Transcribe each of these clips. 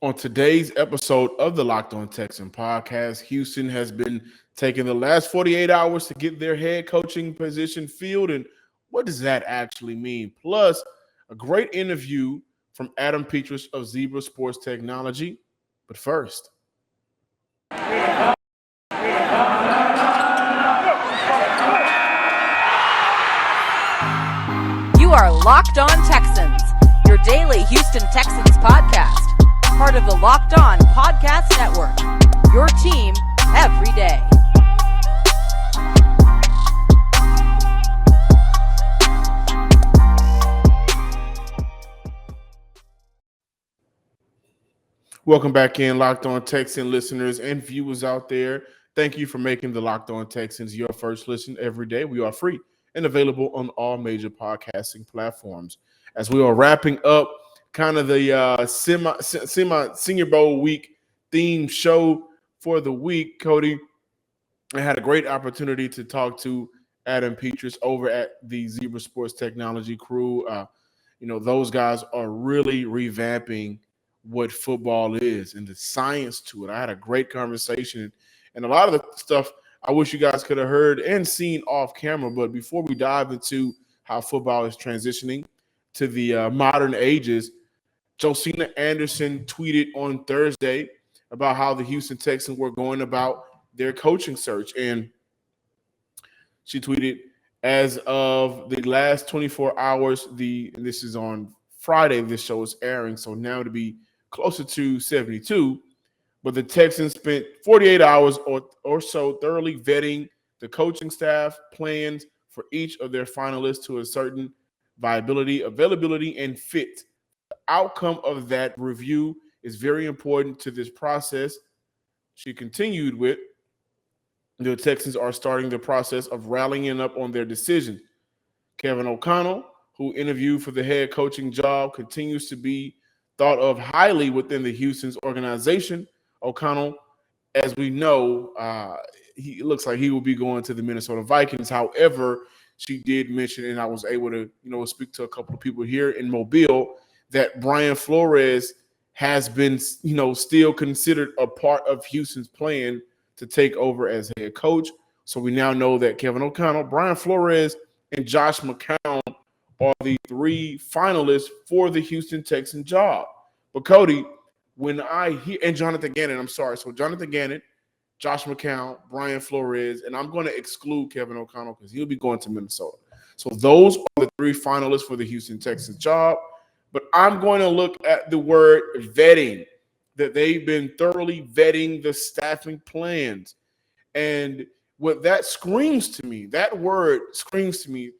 On today's episode of the Locked On Texan podcast, Houston has been taking the last 48 hours to get their head coaching position filled. And what does that actually mean? Plus, a great interview from Adam Petrus of Zebra Sports Technology. But first, You are Locked On Texans, your daily Houston Texans podcast. Part of the Locked On Podcast Network, your team every day. welcome back in, Locked On Texan listeners and viewers out there. Thank you for making the Locked On Texans your first listen every day. We are free and available on all major podcasting platforms. As we are wrapping up kind of the Senior Bowl week theme show for the week, Cody, I had a great opportunity to talk to Adam Petrus over at the Zebra Sports Technology crew. Those guys are really revamping what football is and the science to it. I had a great conversation, and a lot of the stuff I wish you guys could have heard and seen off camera. But before we dive into how football is transitioning to the modern ages, Josina Anderson tweeted on Thursday about how the Houston Texans were going about their coaching search. And she tweeted, as of the last 24 hours, this is on Friday, this show is airing, so now to be closer to 72, but the Texans spent 48 hours or so thoroughly vetting the coaching staff plans for each of their finalists to a certain viability, availability, and fit. The outcome of that review is very important to this process. She continued with, the Texans are starting the process of rallying up on their decision. Kevin O'Connell, who interviewed for the head coaching job, continues to be thought of highly within the Houston's organization. O'Connell, as we know, he looks like he will be going to the Minnesota Vikings. However, she did mention, and I was able to, speak to a couple of people here in Mobile, that Brian Flores has been, still considered a part of Houston's plan to take over as head coach. So we now know that Kevin O'Connell, Brian Flores, and Josh McCown are the three finalists for the Houston Texans job. But Cody, when I hear, and Jonathan Gannon, so Jonathan Gannon, Josh McCown, Brian Flores, and I'm going to exclude Kevin O'Connell because he'll be going to Minnesota. So those are the three finalists for the Houston Texans job. But I'm going to look at the word vetting, that they've been thoroughly vetting the staffing plans. And what that screams to me, that word screams to me,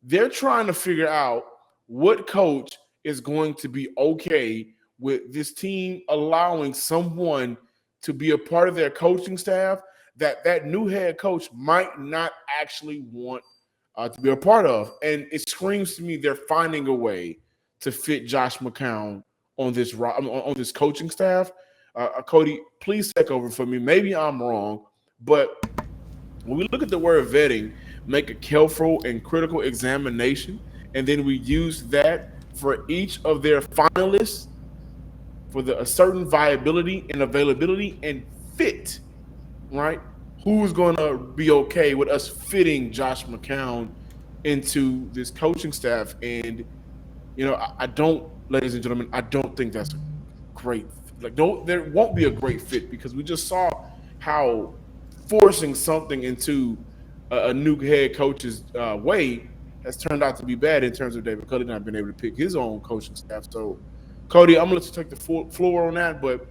they're trying to figure out what coach is going to be okay with this team allowing someone to be a part of their coaching staff that new head coach might not actually want to be a part of. And it screams to me they're finding a way to fit Josh McCown on this coaching staff. Cody, please take over for me. Maybe I'm wrong, but when we look at the word vetting, make a careful and critical examination, and then we use that for each of their finalists for a certain viability and availability and fit, right? Who's going to be okay with us fitting Josh McCown into this coaching staff? And, I don't, ladies and gentlemen, I don't think that's a great, there won't be a great fit, because we just saw how forcing something into a new head coach's way has turned out to be bad in terms of David Culley not being able to pick his own coaching staff. So, Cody, I'm going to let you take the floor on that, but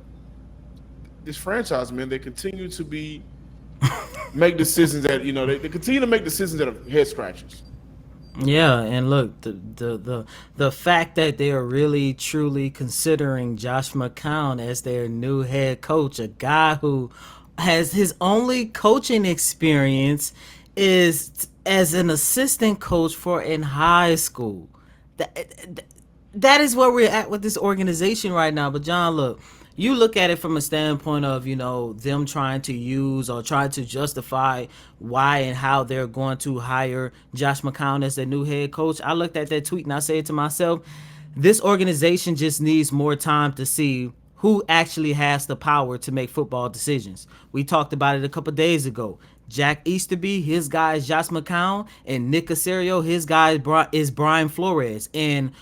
this franchise, man, they continue to make decisions that, they continue to make decisions that are head scratchers. Yeah, and look, the fact that they are really truly considering Josh McCown as their new head coach, a guy who has his only coaching experience is as an assistant coach for in high school. That is where we're at with this organization right now. But John, look, you look at it from a standpoint of, them trying to use or try to justify why and how they're going to hire Josh McCown as their new head coach. I looked at that tweet and I said to myself, this organization just needs more time to see who actually has the power to make football decisions. We talked about it a couple days ago. Jack Easterby, his guy is Josh McCown, and Nick Caserio, his guy is Brian Flores. And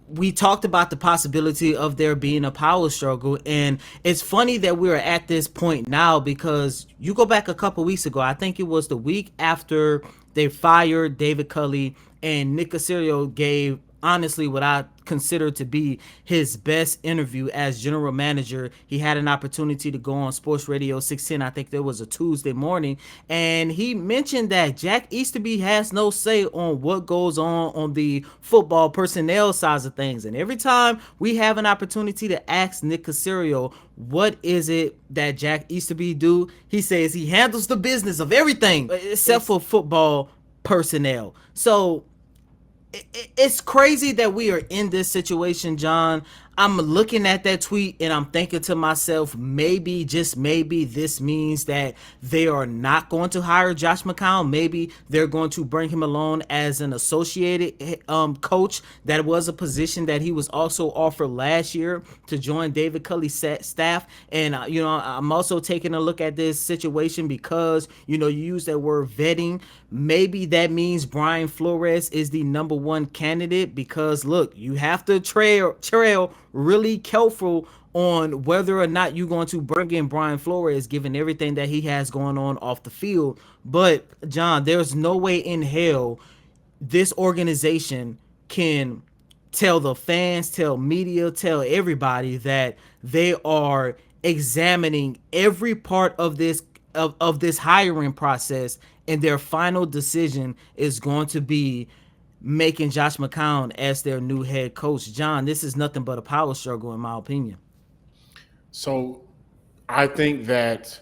we talked about the possibility of there being a power struggle, and it's funny that we're at this point now, because you go back a couple weeks ago, I think it was the week after they fired David Culley, and Nick Caserio gave honestly what I consider to be his best interview as general manager. He had an opportunity to go on Sports Radio 610. I think there was a Tuesday morning, and he mentioned that Jack Easterby has no say on what goes on the football personnel sides of things. And every time we have an opportunity to ask Nick Caserio what is it that Jack Easterby do, he says he handles the business of everything except for football personnel. So it's crazy that we are in this situation, John. I'm looking at that tweet and I'm thinking to myself, maybe, just maybe, this means that they are not going to hire Josh McCown. Maybe they're going to bring him along as an associated coach. That was a position that he was also offered last year to join David Culley's staff. And, I'm also taking a look at this situation because, you use that word vetting. Maybe that means Brian Flores is the number one candidate because, look, you have to trail really careful on whether or not you're going to bring in Brian Flores, given everything that he has going on off the field. But, John, there's no way in hell this organization can tell the fans, tell media, tell everybody that they are examining every part of this hiring process, and their final decision is going to be making Josh McCown as their new head coach. John, this is nothing but a power struggle, in my opinion. So I think that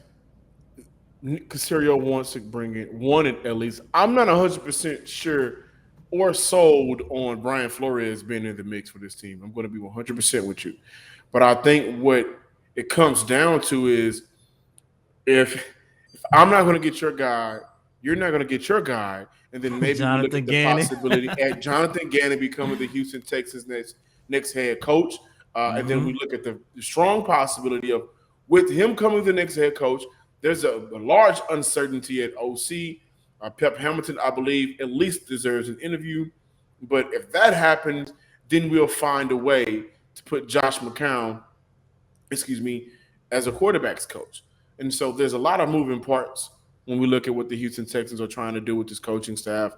Caserio wants to bring in one at least. I'm not 100% sure or sold on Brian Flores being in the mix for this team. I'm going to be 100% with you. But I think what it comes down to is if I'm not going to get your guy, you're not going to get your guy, and then maybe we look at the possibility at Jonathan Gannon becoming the Houston Texans next head coach, and then we look at the strong possibility of with him coming the next head coach. There's a large uncertainty at OC. Pep Hamilton, I believe, at least deserves an interview. But if that happens, then we'll find a way to put Josh McCown, as a quarterback's coach. And so there's a lot of moving parts when we look at what the Houston Texans are trying to do with this coaching staff.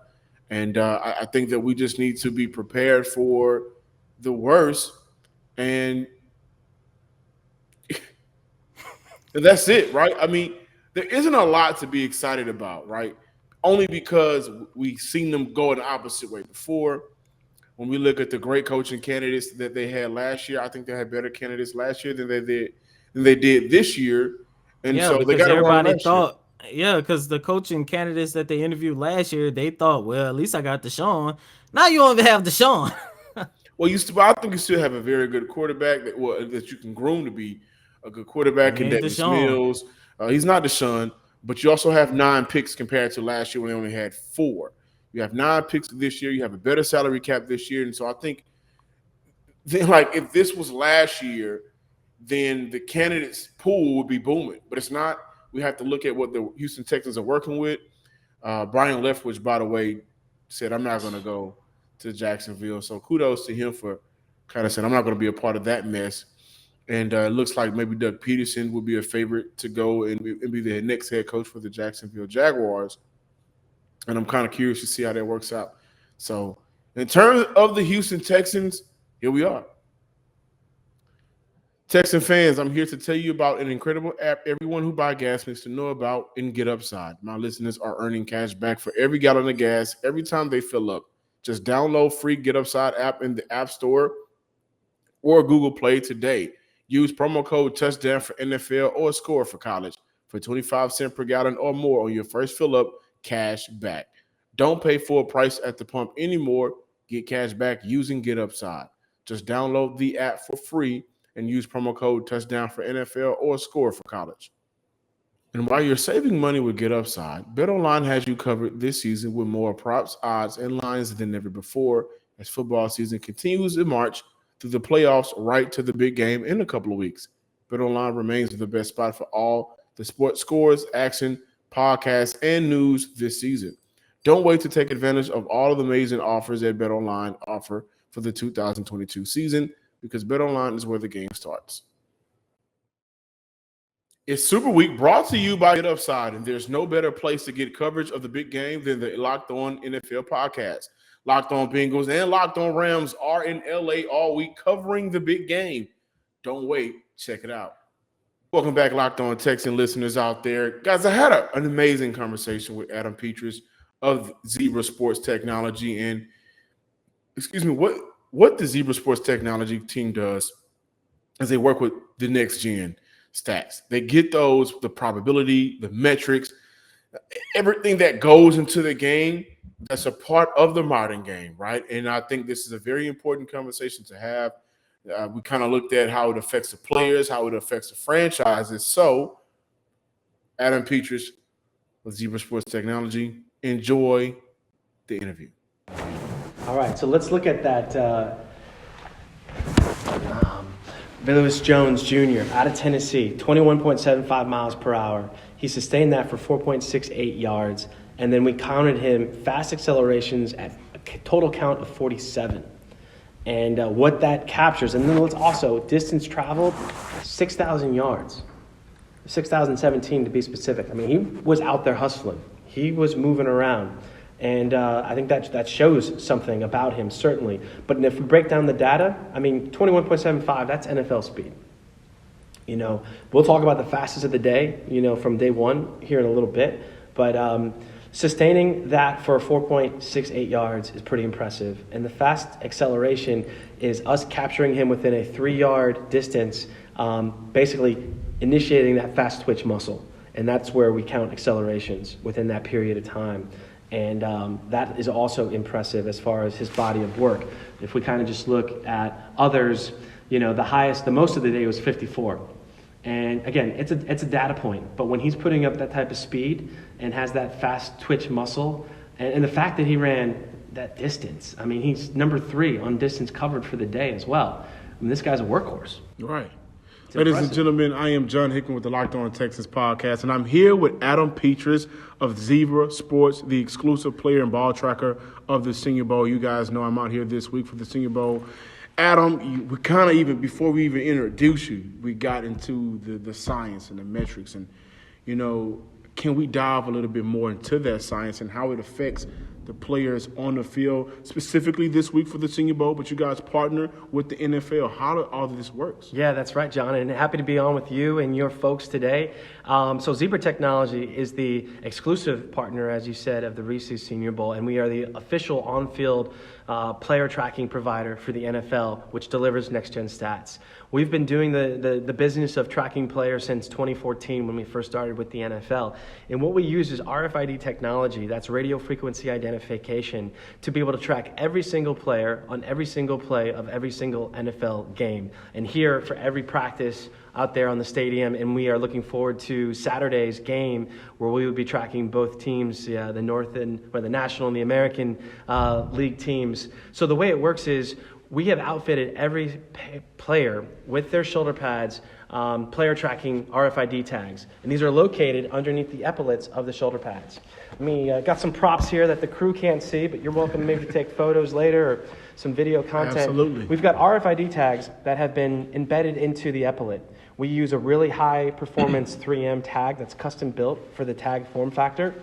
And I think that we just need to be prepared for the worst. And that's it, right? I mean, there isn't a lot to be excited about, right? Only because we've seen them go in the opposite way before. When we look at the great coaching candidates that they had last year, I think they had better candidates last year than they did this year. And so they got everybody thought. Yeah, because the coaching candidates that they interviewed last year, they thought, well, at least I got Deshaun. Now you don't even have Deshaun. Well, I think you still have a very good quarterback that you can groom to be a good quarterback in Davis Mills. He's not Deshaun, but you also have 9 picks compared to last year when they only had 4. You have 9 picks this year. You have a better salary cap this year. And so I think if this was last year, then the candidates pool would be booming. But it's not. We have to look at what the Houston Texans are working with. Brian Leftwich, by the way, said, I'm not going to go to Jacksonville. So kudos to him for kind of saying, I'm not going to be a part of that mess. And it looks like maybe Doug Peterson would be a favorite to go and be the next head coach for the Jacksonville Jaguars. And I'm kind of curious to see how that works out. So in terms of the Houston Texans, here we are. Texan fans, I'm here to tell you about an incredible app everyone who buys gas needs to know about in Get Upside. My listeners are earning cash back for every gallon of gas every time they fill up. Just download free Get Upside app in the App Store or Google Play today. Use promo code touchdown for NFL or score for college for 25 cents per gallon or more on your first fill up, cash back. Don't pay full price at the pump anymore. Get cash back using Get Upside. Just download the app for free and use promo code touchdown for NFL or score for college. And while you're saving money with Get Upside, BetOnline has you covered this season with more props, odds, and lines than ever before. As football season continues in March, through the playoffs right to the big game in a couple of weeks. BetOnline remains the best spot for all the sports scores, action, podcasts, and news this season. Don't wait to take advantage of all of the amazing offers that BetOnline offer for the 2022 season, because BetOnline is where the game starts. It's Super Week, brought to you by Get Upside, and there's no better place to get coverage of the big game than the Locked On NFL podcast. Locked On Bengals and Locked On Rams are in LA all week covering the big game. Don't wait. Check it out. Welcome back, Locked On Texans listeners out there. Guys, I had an amazing conversation with Adam Petrus of Zebra Sports Technology. And, what the Zebra Sports Technology team does is they work with the next gen stats. They get those, the probability, the metrics, everything that goes into the game that's a part of the modern game, right? And I think this is a very important conversation to have. We kind of looked at how it affects the players, how it affects the franchises. So, Adam Petrus with Zebra Sports Technology, enjoy the interview. All right, so let's look at that. Lewis Jones Jr. out of Tennessee, 21.75 miles per hour. He sustained that for 4.68 yards, and then we counted him fast accelerations at a total count of 47. And what that captures, and then let's also, distance traveled, 6,000 yards, 6,017 to be specific. I mean, he was out there hustling. He was moving around. And I think that shows something about him, certainly. But if we break down the data, I mean, 21.75, that's NFL speed. You know, we'll talk about the fastest of the day, you know, from day one here in a little bit. But sustaining that for 4.68 yards is pretty impressive. And the fast acceleration is us capturing him within a 3-yard distance, basically initiating that fast twitch muscle. And that's where we count accelerations within that period of time. And that is also impressive as far as his body of work. If we kind of just look at others, you know, the most of the day was 54. And again, it's a data point. But when he's putting up that type of speed and has that fast twitch muscle, and the fact that he ran that distance, I mean, he's number 3 on distance covered for the day as well. I mean, this guy's a workhorse. Right. Ladies and gentlemen, I am John Hickman with the Locked On Texans podcast, and I'm here with Adam Petrus of Zebra Sports, the exclusive player and ball tracker of the Senior Bowl. You guys know I'm out here this week for the Senior Bowl. Adam, we kind of even, before we even introduce you, we got into the science and the metrics. And, you know, can we dive a little bit more into that science and how it affects the players on the field, specifically this week for the Senior Bowl, but you guys partner with the NFL. How all of this works? Yeah, that's right, John, and happy to be on with you and your folks today. So Zebra Technology is the exclusive partner, as you said, of the Reese's Senior Bowl, and we are the official on-field player tracking provider for the NFL, which delivers next-gen stats. We've been doing the business of tracking players since 2014 when we first started with the NFL. And what we use is RFID technology, that's radio frequency identification, to be able to track every single player on every single play of every single NFL game. And here for every practice out there on the stadium, and we are looking forward to Saturday's game where we will be tracking both teams, the North and the National and the American League teams. So the way it works is we have outfitted every player with their shoulder pads, player tracking RFID tags. And these are located underneath the epaulets of the shoulder pads. Got some props here that the crew can't see, but you're welcome maybe to take photos later or some video content. Absolutely. We've got RFID tags that have been embedded into the epaulet. We use a really high performance 3M tag that's custom built for the tag form factor.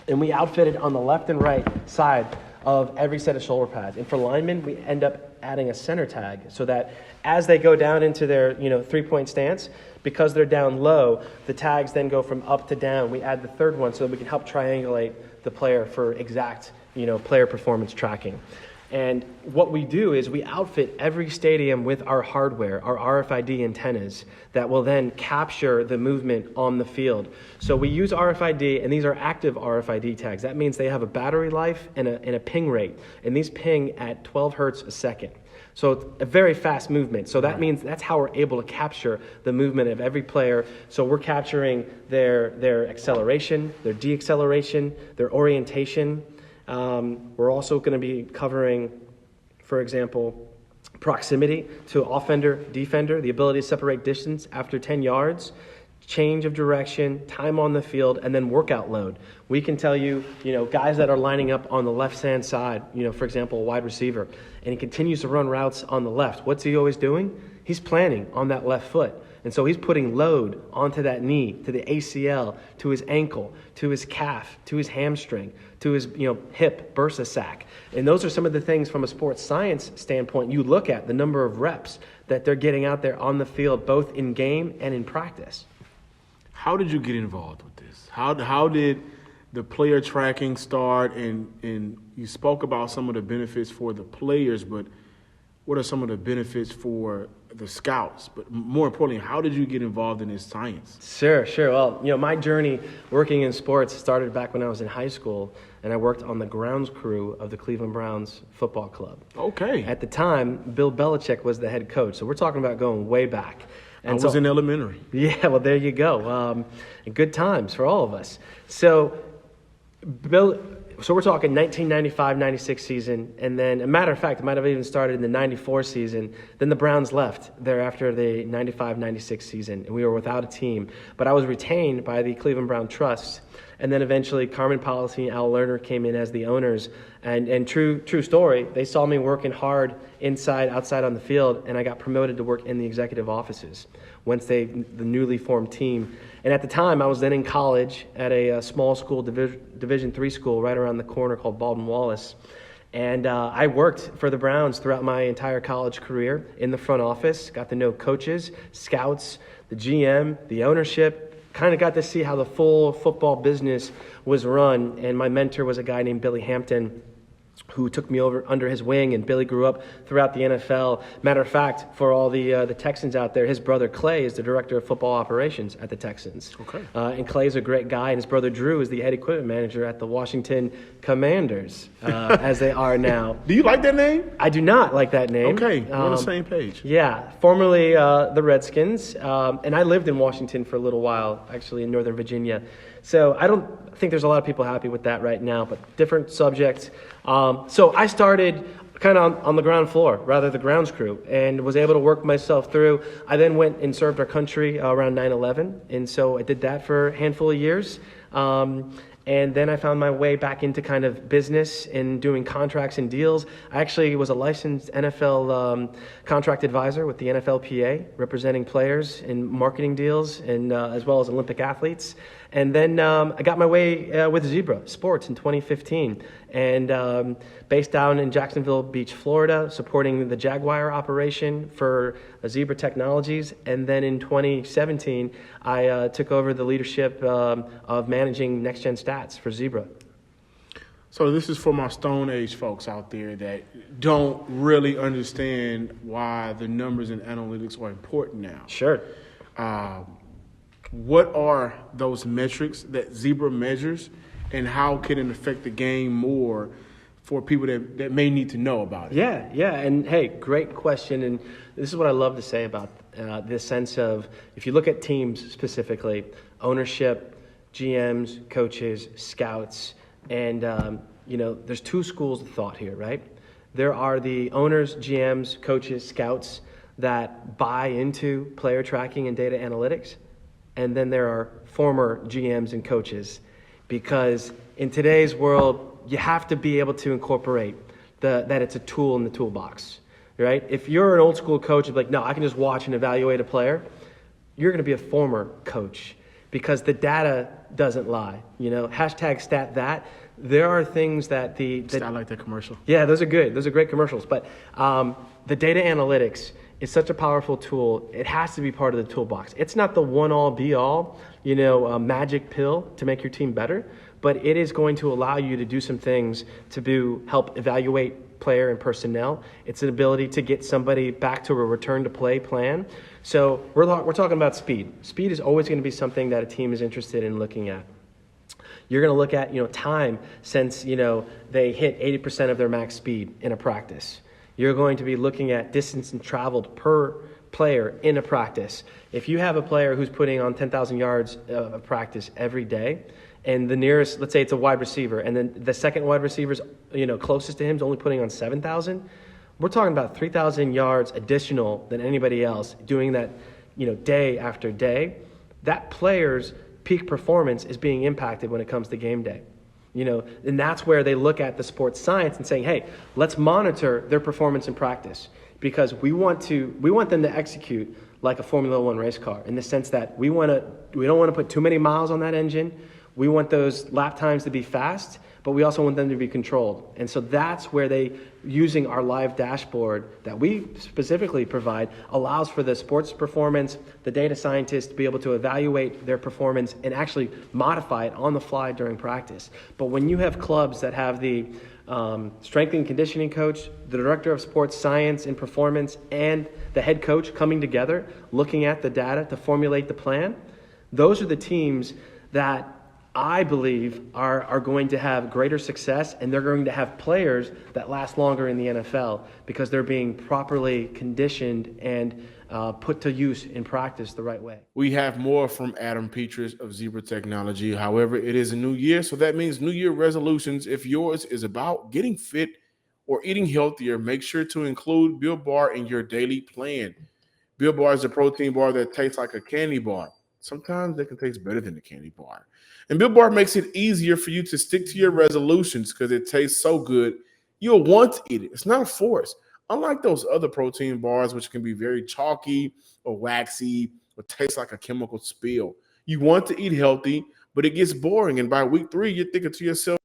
And we outfit it on the left and right side of every set of shoulder pads. And for linemen, we end up adding a center tag so that as they go down into their 3-point stance, because they're down low, the tags then go from up to down. We add the third one so that we can help triangulate the player for exact player performance tracking. And what we do is we outfit every stadium with our hardware, our RFID antennas that will then capture the movement on the field. So we use RFID, and these are active RFID tags. That means they have a battery life and a ping rate, and these ping at 12 hertz a second. So it's a very fast movement. So that means that's how we're able to capture the movement of every player. So we're capturing their acceleration, their deacceleration, their orientation. We're also going to be covering, for example, proximity to offender, defender, the ability to separate distance after 10 yards, change of direction, time on the field, and then workout load. We can tell you, guys that are lining up on the left-hand side, for example, a wide receiver, and he continues to run routes on the left. What's he always doing? He's planning on that left foot. And so he's putting load onto that knee, to the ACL, to his ankle, to his calf, to his hamstring, to his hip, bursa sac. And those are some of the things from a sports science standpoint you look at, the number of reps that they're getting out there on the field, both in game and in practice. How did you get involved with this? How did the player tracking start? And you spoke about some of the benefits for the players, but what are some of the benefits for the scouts? But more importantly, how did you get involved in this science? Sure. Well, my journey working in sports started back when I was in high school, and I worked on the grounds crew of the Cleveland Browns football club. Okay. At the time, Bill Belichick was the head coach, so we're talking about going way back. And I was in elementary. Yeah, well, there you go. Good times for all of us. So we're talking 1995-96 season, and then, a matter of fact, it might have even started in the 94 season. Then the Browns left there after the 95-96 season, and we were without a team. But I was retained by the Cleveland Brown Trust, and then eventually Carmen Policy and Al Lerner came in as the owners. And true story, they saw me working hard inside, outside on the field, and I got promoted to work in the executive offices once the newly formed team. And at the time, I was then in college at a small school, Division III school right around the corner called Baldwin Wallace. And I worked for the Browns throughout my entire college career in the front office, got to know coaches, scouts, the GM, the ownership, kind of got to see how the full football business was run. And my mentor was a guy named Billy Hampton, who took me over under his wing, and Billy grew up throughout the NFL. Matter of fact, for all the Texans out there, his brother Clay is the director of football operations at the Texans. Okay. And Clay's a great guy, and his brother Drew is the head equipment manager at the Washington Commanders, as they are now. Do you like that name? I do not like that name. Okay, we're on the same page. Yeah, formerly the Redskins, and I lived in Washington for a little while, actually in Northern Virginia. So I don't think there's a lot of people happy with that right now, but different subject. So I started kind of on the ground floor, rather the grounds crew, and was able to work myself through. I then went and served our country around 9/11, and so I did that for a handful of years. And then I found my way back into kind of business and doing contracts and deals. I actually was a licensed NFL contract advisor with the NFLPA, representing players in marketing deals and as well as Olympic athletes. And then I got my way with Zebra Sports in 2015, and based down in Jacksonville Beach, Florida, supporting the Jaguar operation for Zebra Technologies. And then in 2017, I took over the leadership of managing next-gen stats for Zebra. So this is for my Stone Age folks out there that don't really understand why the numbers and analytics are important now. Sure. What are those metrics that Zebra measures, and how can it affect the game more for people that may need to know about it? Yeah. And hey, great question. And this is what I love to say about this sense of, if you look at teams specifically, ownership, GMs, coaches, scouts, and there's two schools of thought here, right? There are the owners, GMs, coaches, scouts that buy into player tracking and data analytics. And then there are former GMs and coaches, because in today's world, you have to be able to incorporate that it's a tool in the toolbox, right? If you're an old school coach, you're like, no, I can just watch and evaluate a player. You're going to be a former coach, because the data doesn't lie. Hashtag stat that. There are things that I like that commercial. Yeah, those are good. Those are great commercials. But the data analytics is such a powerful tool. It has to be part of the toolbox. It's not the one-all, be-all, magic pill to make your team better, but it is going to allow you to do some things to help evaluate player and personnel. It's an ability to get somebody back to a return-to-play plan. So we're talking about speed. Speed is always going to be something that a team is interested in looking at. You're going to look at, time since, they hit 80% of their max speed in a practice. You're going to be looking at distance and traveled per player in a practice. If you have a player who's putting on 10,000 yards of practice every day, and the nearest, let's say it's a wide receiver, and then the second wide receiver's, closest to him is only putting on 7,000, we're talking about 3,000 yards additional than anybody else doing that, day after day. That player's peak performance is being impacted when it comes to game day. And that's where they look at the sports science and saying, hey, let's monitor their performance in practice, because we want them to execute like a Formula One race car, in the sense that we don't want to put too many miles on that engine. We want those lap times to be fast, but we also want them to be controlled. And so that's where using our live dashboard that we specifically provide, allows for the sports performance, the data scientists to be able to evaluate their performance and actually modify it on the fly during practice. But when you have clubs that have the strength and conditioning coach, the director of sports science and performance, and the head coach coming together, looking at the data to formulate the plan, those are the teams that I believe are going to have greater success, and they're going to have players that last longer in the NFL because they're being properly conditioned and put to use in practice the right way. We have more from Adam Petrus of Zebra Technology. However, it is a new year, so that means New Year resolutions. If yours is about getting fit or eating healthier, make sure to include Built Bar in your daily plan. Built Bar is a protein bar that tastes like a candy bar. Sometimes they can taste better than a candy bar. And Built Bar makes it easier for you to stick to your resolutions because it tastes so good, you'll want to eat it. It's not a force. Unlike those other protein bars, which can be very chalky or waxy or taste like a chemical spill. You want to eat healthy, but it gets boring. And by week 3, you're thinking to yourself,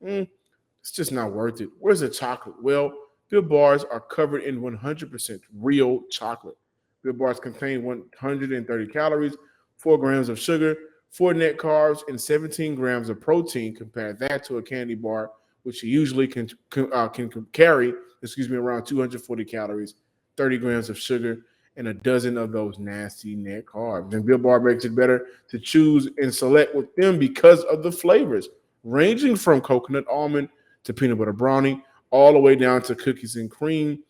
it's just not worth it. Where's the chocolate? Well, Built Bars are covered in 100% real chocolate. Built Bars contain 130 calories, 4 grams of sugar, 4 net carbs, and 17 grams of protein. Compare that to a candy bar, which usually can carry, around 240 calories, 30 grams of sugar, and a dozen of those nasty net carbs. And Built Bar makes it better to choose and select with them because of the flavors, ranging from coconut almond to peanut butter brownie, all the way down to cookies and cream,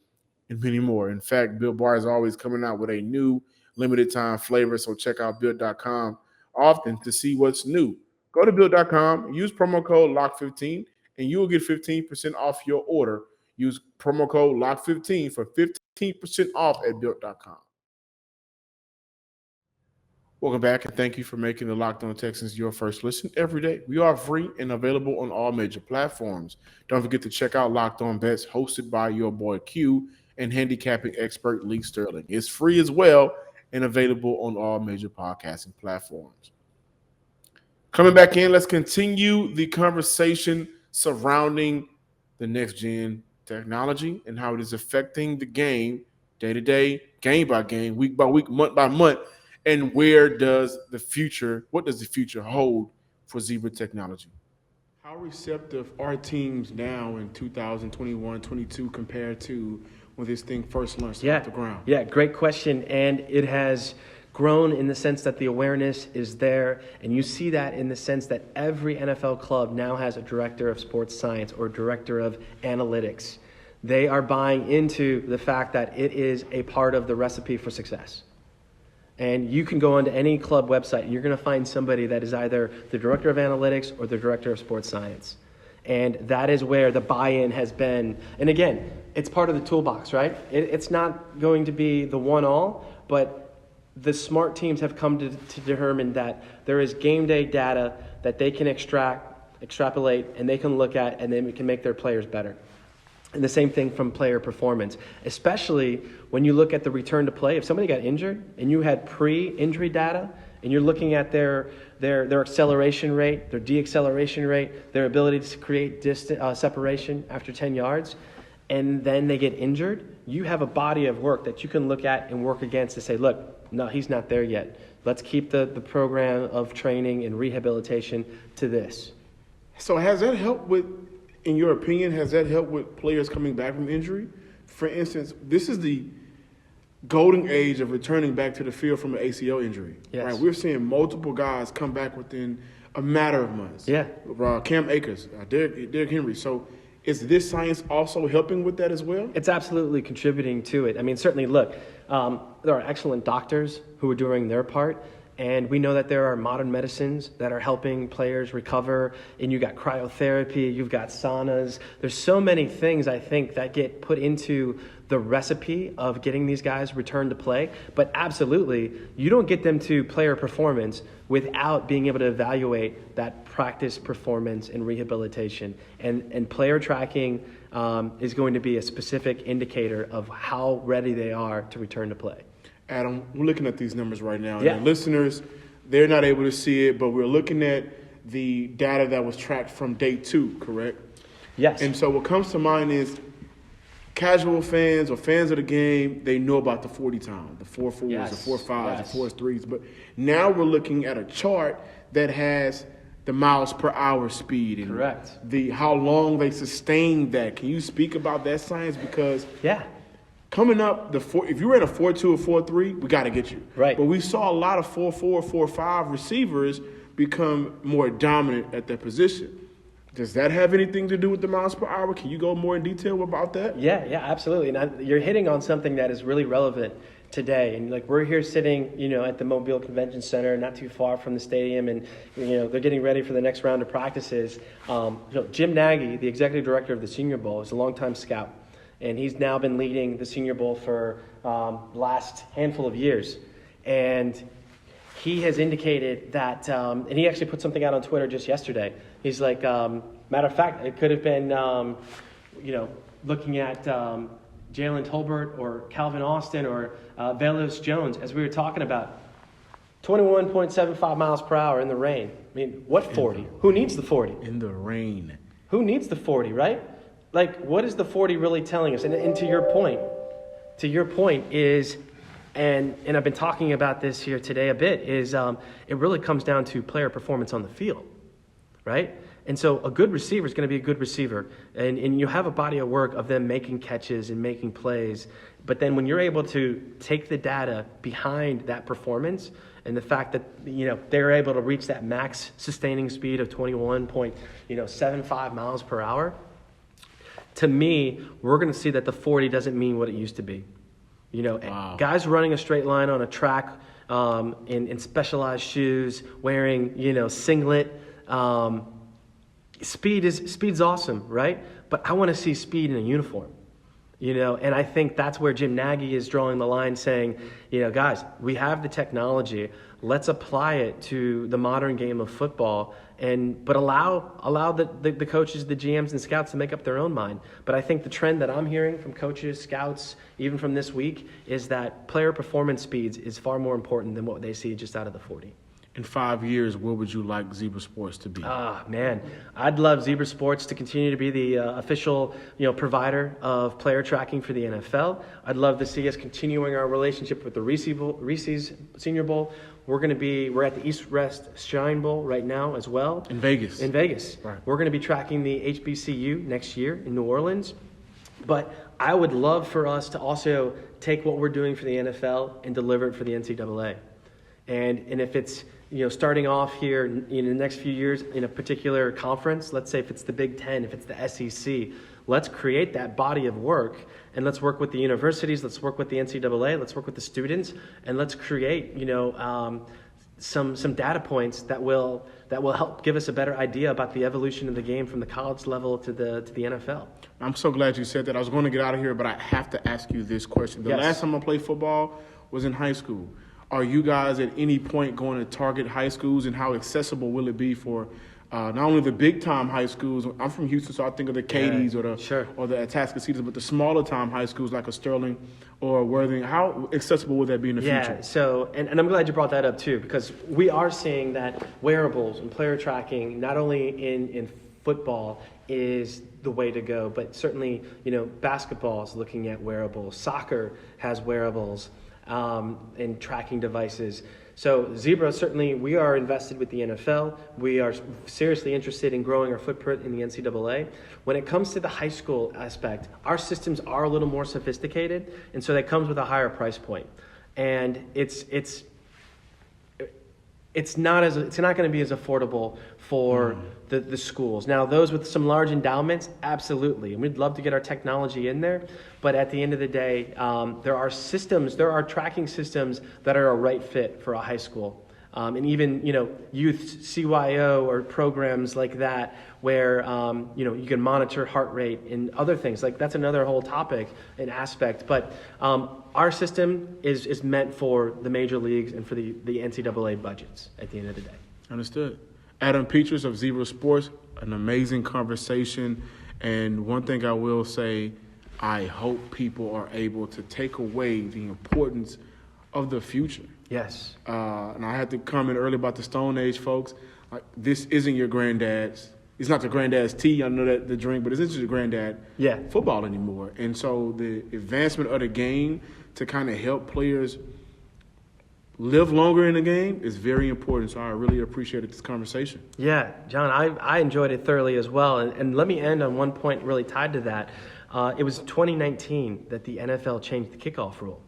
and many more. In fact, Built Bar is always coming out with a new limited time flavor, so check out Built.com often to see what's new. Go to Built.com, use promo code LOCK15, and you will get 15% off your order. Use promo code LOCK15 for 15% off at Built.com. Welcome back, and thank you for making the Locked On Texans your first listen every day. We are free and available on all major platforms. Don't forget to check out Locked On Bets, hosted by your boy Q and handicapping expert Lee Sterling. It's free as well and available on all major podcasting platforms. Coming back in, let's continue the conversation surrounding the next-gen technology and how it is affecting the game day to day, game by game, week by week, month by month, and what does the future hold for Zebra Technology? How receptive are teams now in 2021-22 compared to when this thing first launched off the ground? Yeah, great question. And it has grown in the sense that the awareness is there. And you see that in the sense that every NFL club now has a director of sports science or director of analytics. They are buying into the fact that it is a part of the recipe for success. And you can go onto any club website and you're going to find somebody that is either the director of analytics or the director of sports science. And that is where the buy-in has been. And again, it's part of the toolbox, right? It's not going to be the one-all, but the smart teams have come to determine that there is game day data that they can extrapolate, and they can look at, and then we can make their players better. And the same thing from player performance, especially when you look at the return to play. If somebody got injured and you had pre-injury data and you're looking at their acceleration rate, their deacceleration rate, their ability to create separation after 10 yards, and then they get injured, you have a body of work that you can look at and work against to say, look, no, he's not there yet. Let's keep the program of training and rehabilitation to this. So has that helped with, in your opinion, players coming back from injury? For instance, this is the golden age of returning back to the field from an ACL injury. Yes. Right? We're seeing multiple guys come back within a matter of months. Yeah. Cam Akers, Derrick Henry. So is this science also helping with that as well? It's absolutely contributing to it. I mean, certainly, look, there are excellent doctors who are doing their part, And we know that there are modern medicines that are helping players recover. And you got cryotherapy, you've got saunas. There's so many things, I think, that get put into the recipe of getting these guys returned to play. But absolutely, you don't get them to player performance without being able to evaluate that practice performance and rehabilitation. And player tracking is going to be a specific indicator of how ready they are to return to play. Adam, we're looking at these numbers right now. Yeah. And the listeners, they're not able to see it, but we're looking at the data that was tracked from day 2, correct? Yes. And so what comes to mind is casual fans or fans of the game, they know about the 40 time, the 4.4s, Yes. the 4.5s, Yes. the 4.3s. But now we're looking at a chart that has the miles per hour speed and Correct. how long they sustain that. Can you speak about that science? Because Yeah. coming up, if you ran a 4.2 or 4.3, we got to get you. Right. But we saw a lot of 4.4, 4.5 receivers become more dominant at their position. Does that have anything to do with the miles per hour? Can you go more in detail about that? Yeah, absolutely. And you're hitting on something that is really relevant today. And like we're here sitting, at the Mobile Convention Center, not too far from the stadium, and they're getting ready for the next round of practices. Jim Nagy, the executive director of the Senior Bowl, is a longtime scout, and he's now been leading the Senior Bowl for the last handful of years. And he has indicated that, and he actually put something out on Twitter just yesterday. He's like, matter of fact, it could have been, looking at Jalen Tolbert or Calvin Austin or Velus Jones, as we were talking about. 21.75 miles per hour in the rain. I mean, what 40? Who needs the 40? In the rain. Who needs the 40, right? Like, what is the 40 really telling us? And to your point is, and I've been talking about this here today a bit, is it really comes down to player performance on the field, right? And so a good receiver is going to be a good receiver. And you have a body of work of them making catches and making plays. But then when you're able to take the data behind that performance and the fact that, they're able to reach that max sustaining speed of 21.75 miles per hour, to me, we're going to see that the 40 doesn't mean what it used to be. Wow. Guys running a straight line on a track in specialized shoes, wearing, singlet, Speed's awesome, right? But I want to see speed in a uniform, and I think that's where Jim Nagy is drawing the line, saying, guys, we have the technology. Let's apply it to the modern game of football, but allow the coaches, the GMs, and scouts to make up their own mind. But I think the trend that I'm hearing from coaches, scouts, even from this week, is that player performance speeds is far more important than what they see just out of the 40. In 5 years, where would you like Zebra Sports to be? Man, I'd love Zebra Sports to continue to be the official, provider of player tracking for the NFL. I'd love to see us continuing our relationship with the Reese's Senior Bowl. We're at the East West Shrine Bowl right now as well. In Vegas. Right. We're going to be tracking the HBCU next year in New Orleans. But I would love for us to also take what we're doing for the NFL and deliver it for the NCAA. And if it's, starting off here in the next few years in a particular conference, let's say if it's the Big Ten, if it's the SEC, let's create that body of work and let's work with the universities, let's work with the NCAA, let's work with the students, and let's create, some data points that will help give us a better idea about the evolution of the game from the college level to the NFL. I'm so glad you said that. I was going to get out of here, but I have to ask you this question. The last time I played football was in high school. Are you guys at any point going to target high schools, and how accessible will it be for not only the big-time high schools? I'm from Houston, so I think of the Cadies or the Atascocita, but the smaller-time high schools like a Sterling or Worthing. How accessible will that be in the future? Yeah, so, and I'm glad you brought that up too, because we are seeing that wearables and player tracking, not only in football, is the way to go, but certainly, basketball is looking at wearables. Soccer has wearables. And tracking devices. So Zebra, certainly we are invested with the NFL. We are seriously interested in growing our footprint in the NCAA. When it comes to the high school aspect, our systems are a little more sophisticated, and so that comes with a higher price point. And it's not going to be as affordable for the schools. Now, those with some large endowments, absolutely. And we'd love to get our technology in there. But at the end of the day, there are tracking systems that are a right fit for a high school. And even, youth CYO or programs like that where, you can monitor heart rate and other things. Like that's another whole topic and aspect. But our system is meant for the major leagues and for the NCAA budgets at the end of the day. Understood. Adam Petras of Zebra Sports, an amazing conversation. And one thing I will say, I hope people are able to take away the importance of the future. Yes. And I had to comment earlier about the Stone Age folks. Like, this isn't your granddad's. It's not the granddad's tea. I know that the drink, but it's not your granddad football anymore. And so the advancement of the game to kind of help players live longer in the game is very important. So I really appreciated this conversation. Yeah, John, I enjoyed it thoroughly as well. And let me end on one point really tied to that. It was 2019 that the NFL changed the kickoff rule,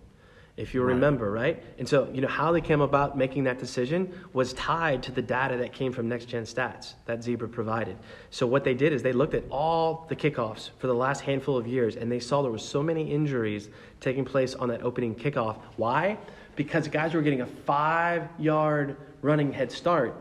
if you remember, right? And so, how they came about making that decision was tied to the data that came from Next Gen Stats that Zebra provided. So what they did is they looked at all the kickoffs for the last handful of years, and they saw there were so many injuries taking place on that opening kickoff. Why? Because guys were getting a 5-yard running head start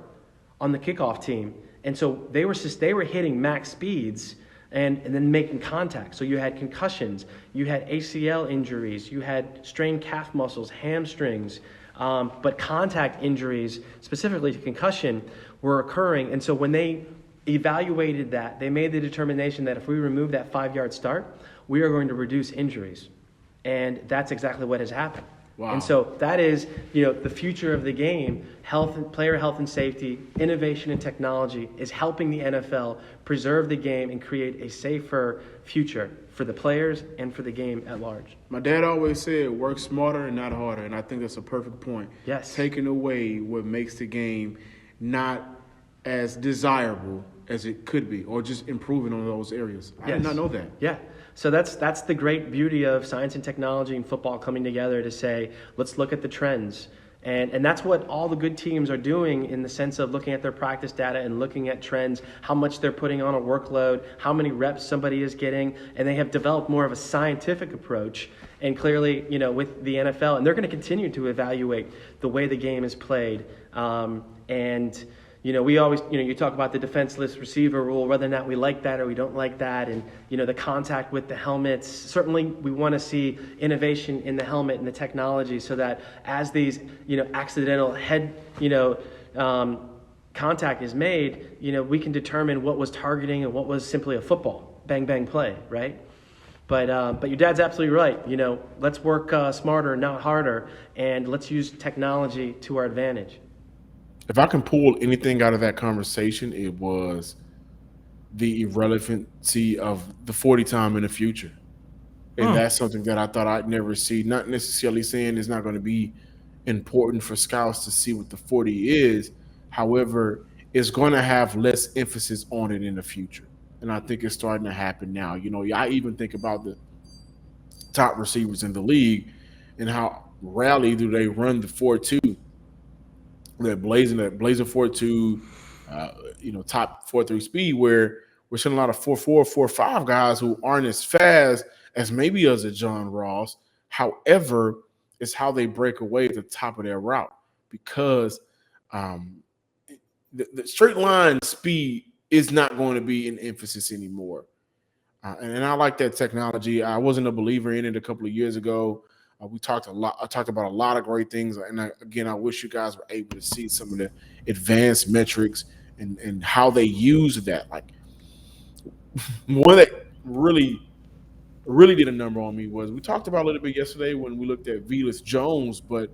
on the kickoff team. And so they were hitting max speeds and then making contact. So you had concussions, you had ACL injuries, you had strained calf muscles, hamstrings, but contact injuries, specifically to concussion, were occurring. And so when they evaluated that, they made the determination that if we remove that 5-yard start, we are going to reduce injuries. And that's exactly what has happened. Wow. And so that is, the future of the game. Player health and safety, innovation and technology is helping the NFL preserve the game and create a safer future for the players and for the game at large. My dad always said, work smarter and not harder, and I think that's a perfect point. Yes. Taking away what makes the game not as desirable as it could be, or just improving on those areas. I did not know that. Yeah. So that's the great beauty of science and technology and football coming together to say, let's look at the trends. And that's what all the good teams are doing in the sense of looking at their practice data and looking at trends, how much they're putting on a workload, how many reps somebody is getting, and they have developed more of a scientific approach. And clearly, with the NFL, and they're going to continue to evaluate the way the game is played. We always, you talk about the defenseless receiver rule, whether or not we like that or we don't like that. And, the contact with the helmets. Certainly we want to see innovation in the helmet and the technology so that as these, accidental head, contact is made, we can determine what was targeting and what was simply a football, bang, bang play, right? But your dad's absolutely right. Let's work smarter, not harder, and let's use technology to our advantage. If I can pull anything out of that conversation, it was the irrelevancy of the 40 time in the future. And that's something that I thought I'd never see. Not necessarily saying it's not going to be important for scouts to see what the 40 is. However, it's going to have less emphasis on it in the future. And I think it's starting to happen now. I even think about the top receivers in the league and how rarely do they run the 4.2. That blazing 4.2, top 4.3 speed, where we're seeing a lot of 4.4, 4.5 guys who aren't as fast as maybe as a John Ross. However, it's how they break away at the top of their route because the straight line speed is not going to be an emphasis anymore. And I like that technology. I wasn't a believer in it a couple of years ago. We talked a lot. I talked about a lot of great things, and I wish you guys were able to see some of the advanced metrics and how they use that. Like one that really did a number on me was we talked about a little bit yesterday when we looked at Velus Jones, but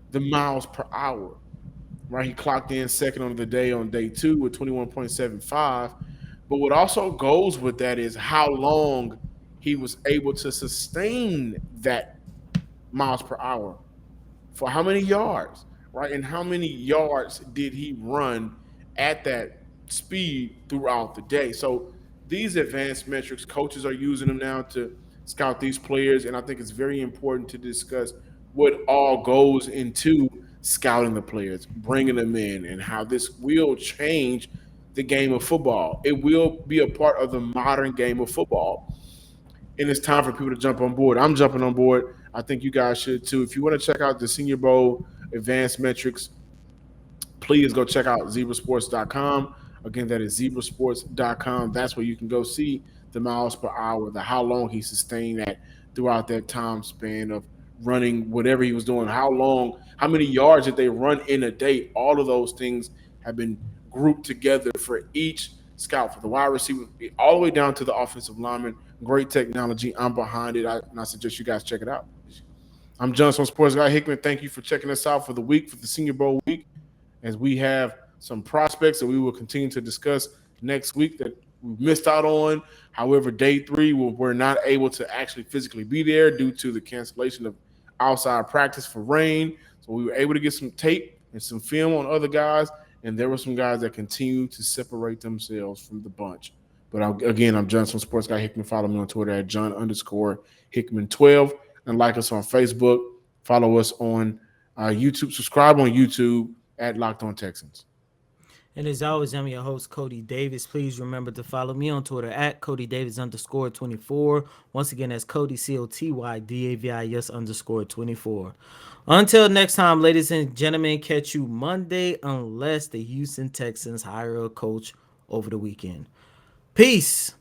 the miles per hour, right? He clocked in second on the day on day 2 with 21.75. But what also goes with that is how long he was able to sustain that miles per hour for how many yards, right? And how many yards did he run at that speed throughout the day? So these advanced metrics, coaches are using them now to scout these players, and I think it's very important to discuss what all goes into scouting the players, bringing them in, and how this will change the game of football. It will be a part of the modern game of football. And it's time for people to jump on board. I'm jumping on board. I think you guys should too. If you want to check out the Senior Bowl advanced metrics, please go check out zebrasports.com. Again, that is zebrasports.com. That's where you can go see the miles per hour, the how long he sustained that throughout that time span of running whatever he was doing, how many yards did they run in a day. All of those things have been grouped together for each scout, for the wide receiver, all the way down to the offensive lineman. Great technology. I'm behind it, and I suggest you guys check it out. I'm Johnson Sports Guy Hickman. Thank you for checking us out for the week, for the Senior Bowl week, as we have some prospects that we will continue to discuss next week that we missed out on. However, day 3, we're not able to actually physically be there due to the cancellation of outside practice for rain. So we were able to get some tape and some film on other guys, and there were some guys that continue to separate themselves from the bunch. But again, I'm Johnson Sports Guy Hickman. Follow me on Twitter at John_Hickman12. And like us on Facebook. Follow us on YouTube. Subscribe on YouTube at Locked On Texans. And as always, I'm your host, Cody Davis. Please remember to follow me on Twitter at CodyDavis_24. Once again, that's Cody, COTYDAVIS_24. Until next time, ladies and gentlemen, catch you Monday unless the Houston Texans hire a coach over the weekend. Peace.